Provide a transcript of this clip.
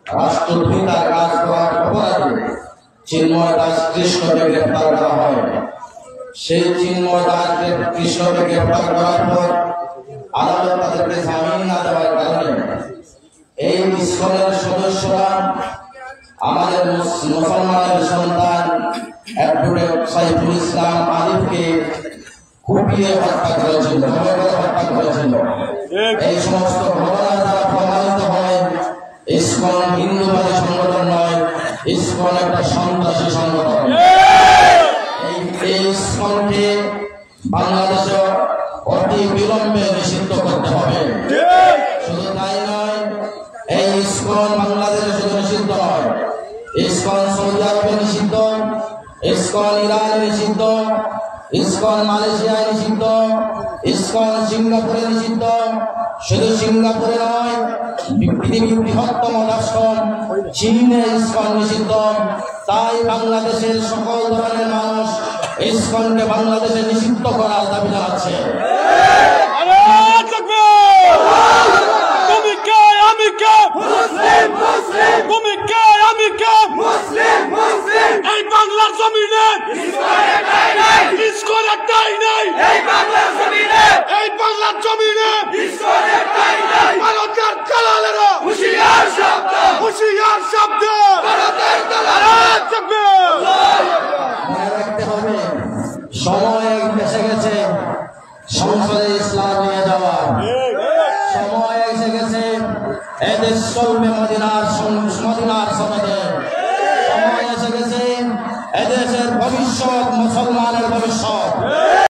রাষ্ট্রদ্রোহিতার কাজ করার অপরাধে চিন্ময় দাস কৃষ্ণকে গ্রেফতার করা হয়। সেই চিন্ময় দাস কৃষ্ণকে গ্রেফতার করার পর আদালত তাদেরকে জামিন না দেওয়ার কারণে এই ইসকনের সদস্যরা আমাদের মুসলমানের সন্তান অ্যাডভোকেট সাইফুল ইসলাম আলিফকে কুপিয়ে হত্যা করেছিল, হত্যা করেছিল। এই সমস্ত ঘটনা দ্বারা প্রমাণিত হয় ইসকন হিন্দুবাদী সংগঠন নয়, ইসকন একটা সন্ত্রাসী সংগঠন। এই ইসকনকে বাংলাদেশে অতি বিলম্বে নিষিদ্ধ করতে হবে। শুধু তাই নয়, এই ইসকন বাংলাদেশে শুধু নিষিদ্ধ নয়, ইসকন সৌদি আরবে নিষিদ্ধ, ইসকন ইরানে নিষিদ্ধ, ইসকন মালয়েশিয়ায় নিষিদ্ধ, ইসকন সিঙ্গাপুরে নিষিদ্ধ। শুধু সিঙ্গাপুরে নয়, পৃথিবীর বৃহত্তম রাষ্ট্র চীনে ইসকন নিষিদ্ধ। তাই বাংলাদেশের সকল ধরনের মানুষ ইসকনকে বাংলাদেশে নিষিদ্ধ করার দাবি জানাচ্ছে। এই বাংলার জমিনে ইসকন একটাই নাই, এই বাংলার জমিনে ভারতের দালালেরা হুঁশিয়ার শব্দ, হুঁশিয়ার শব্দ, ভারতের দালালেরা থাকবে। মনে রাখতে হবে, সময় এসে গেছে সংসদে ইসলাম নিয়ে যাওয়ার। সময় এসে গেছে এদেশ চলবে মদিনার সনদে। সময় এসে গেছে এদেশের ভবিষ্যৎ মুসলমানের ভবিষ্যৎ।